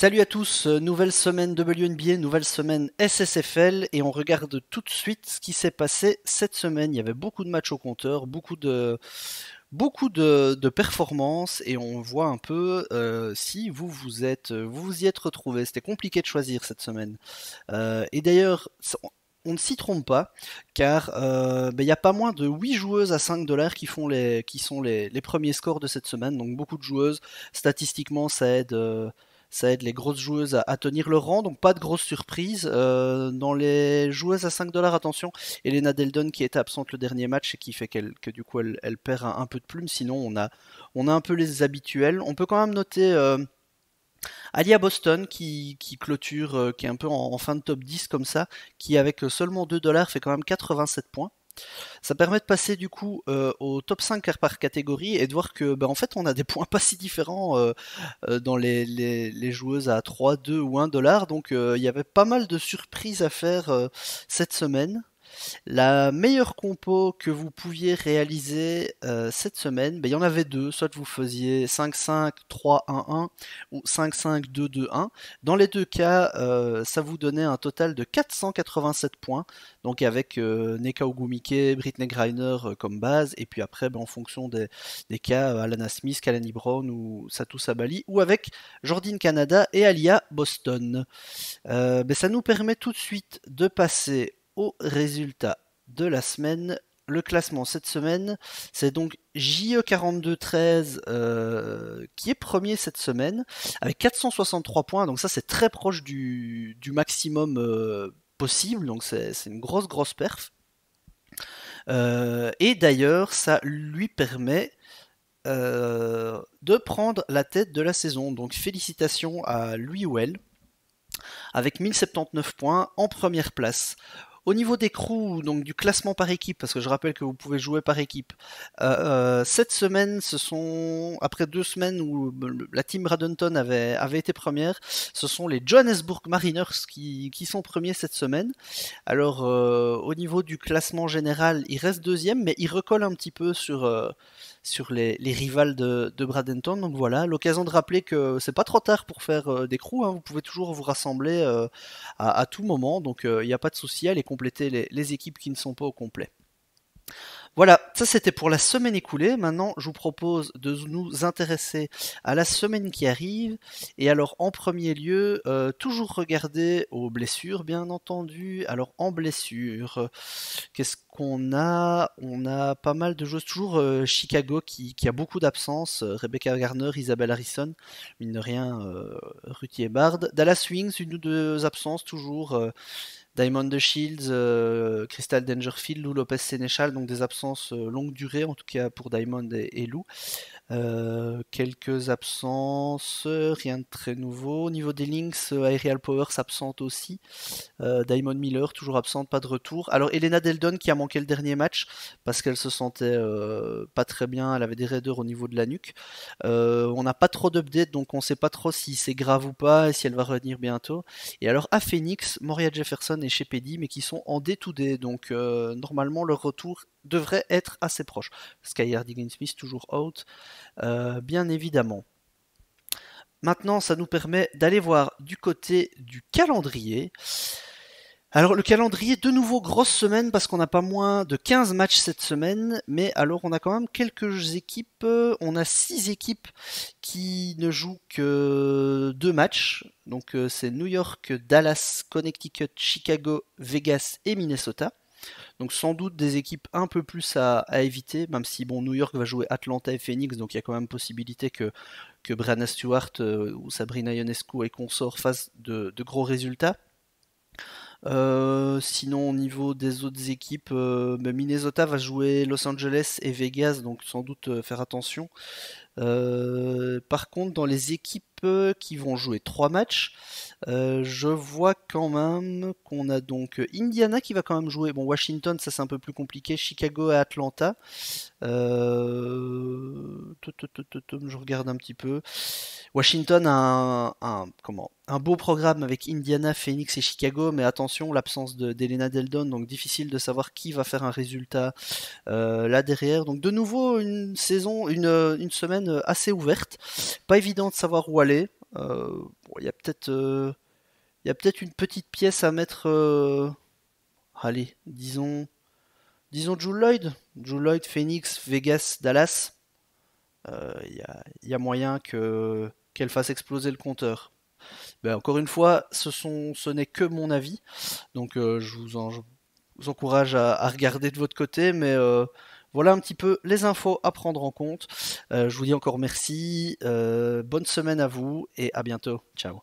Salut à tous, nouvelle semaine WNBA, nouvelle semaine SSFL et on regarde tout de suite ce qui s'est passé cette semaine. Il y avait beaucoup de matchs au compteur, beaucoup de performances et on voit un peu si vous vous y êtes retrouvés. C'était compliqué de choisir cette semaine. Et d'ailleurs, on ne s'y trompe pas, car il y a pas moins de 8 joueuses à 5 $ qui sont les premiers scores de cette semaine. Donc beaucoup de joueuses. Statistiquement, ça aide les grosses joueuses à tenir leur rang, donc pas de grosses surprises. Dans les joueuses à 5 $, attention, Elena Deldon qui était absente le dernier match et qui fait que du coup elle perd un peu de plume. Sinon, on a un peu les habituels. On peut quand même noter Alia Boston qui clôture, qui est un peu en fin de top 10 comme ça, qui avec seulement 2 $ fait quand même 87 points. Ça permet de passer du coup au top 5 par catégorie et de voir que en fait on a des points pas si différents dans les joueuses à 3, 2 ou 1 $. Donc il y avait pas mal de surprises à faire cette semaine. La meilleure compo que vous pouviez réaliser cette semaine, il y en avait deux. Soit vous faisiez 5-5, 3-1-1 ou 5-5, 2-2-1. Dans les deux cas, ça vous donnait un total de 487 points. Donc avec Neka Ogwumike, Brittney Griner comme base. Et puis après, en fonction des cas, Alana Smith, Kalani Brown ou Satou Sabali. Ou avec Jordyn Canada et Alia Boston. Ça nous permet tout de suite de passer aux résultats de la semaine. Le classement cette semaine, c'est donc JE4213 qui est premier cette semaine avec 463 points. Donc ça c'est très proche du maximum possible. Donc c'est une grosse perf. Et d'ailleurs ça lui permet de prendre la tête de la saison. Donc félicitations à lui ou elle avec 1079 points en première place. Au niveau des crews, donc du classement par équipe, parce que je rappelle que vous pouvez jouer par équipe, cette semaine, après 2 semaines où la team Bradenton avait été première, ce sont les Johannesburg Mariners qui sont premiers cette semaine. Alors, au niveau du classement général, ils restent deuxième, mais ils recollent un petit peu sur les rivales de Bradenton. Donc voilà, l'occasion de rappeler que c'est pas trop tard pour faire des crews, hein. Vous pouvez toujours vous rassembler à tout moment, donc il n'y a pas de souci, allez compléter les équipes qui ne sont pas au complet. Voilà, ça c'était pour la semaine écoulée. Maintenant, je vous propose de nous intéresser à la semaine qui arrive. Et alors, en premier lieu, toujours regarder aux blessures, bien entendu. Alors, en blessure, qu'est-ce qu'on a? On a pas mal de joueuses. Toujours Chicago qui a beaucoup d'absences. Rebecca Garner, Isabelle Harrison, mine de rien, Ruthie Bard. Dallas Wings, une ou deux absences toujours. Diamond de Shields, Crystal Dangerfield, Lou Lopez Sénéchal, donc des absences longue durée, en tout cas pour Diamond et Lou. Quelques absences, rien de très nouveau. Au niveau des Lynx, Aerial Power s'absente aussi. Diamond Miller, toujours absente, pas de retour. Alors Elena Deldon qui a manqué le dernier match parce qu'elle se sentait pas très bien, elle avait des raideurs au niveau de la nuque. On n'a pas trop d'updates, donc on sait pas trop si c'est grave ou pas et si elle va revenir bientôt. Et alors à Phoenix, Moria Jefferson et Shepedi, mais qui sont en D2D, donc normalement leur retour devrait être assez proche. Sky Hardigan-Smith toujours out, bien évidemment. Maintenant, ça nous permet d'aller voir du côté du calendrier. Alors le calendrier, de nouveau grosse semaine parce qu'on n'a pas moins de 15 matchs cette semaine, mais alors on a quand même quelques équipes, on a 6 équipes qui ne jouent que 2 matchs, donc c'est New York, Dallas, Connecticut, Chicago, Vegas et Minnesota. Donc sans doute des équipes un peu plus à éviter, même si New York va jouer Atlanta et Phoenix, donc il y a quand même possibilité que Breanna Stewart ou Sabrina Ionescu et consorts fassent de gros résultats. Sinon, au niveau des autres équipes, Minnesota va jouer Los Angeles et Vegas, donc sans doute faire attention. Par contre, dans les équipes qui vont jouer 3 matchs, je vois quand même qu'on a donc Indiana qui va quand même jouer. Bon, Washington, ça c'est un peu plus compliqué. Chicago et Atlanta. Je regarde un petit peu. Washington a un beau programme avec Indiana, Phoenix et Chicago, mais attention, l'absence d'Elena Deldon, donc difficile de savoir qui va faire un résultat là derrière. Donc de nouveau une semaine assez ouverte, pas évident de savoir où aller. Bon, il y a peut-être une petite pièce à mettre. Allez, disons Jewel Lloyd. Jewel Lloyd, Phoenix, Vegas, Dallas. Il y a moyen qu'elle fasse exploser le compteur. Ben, encore une fois, ce n'est que mon avis. Donc je vous encourage à regarder de votre côté. Mais voilà un petit peu les infos à prendre en compte. Je vous dis encore merci. Bonne semaine à vous et à bientôt. Ciao.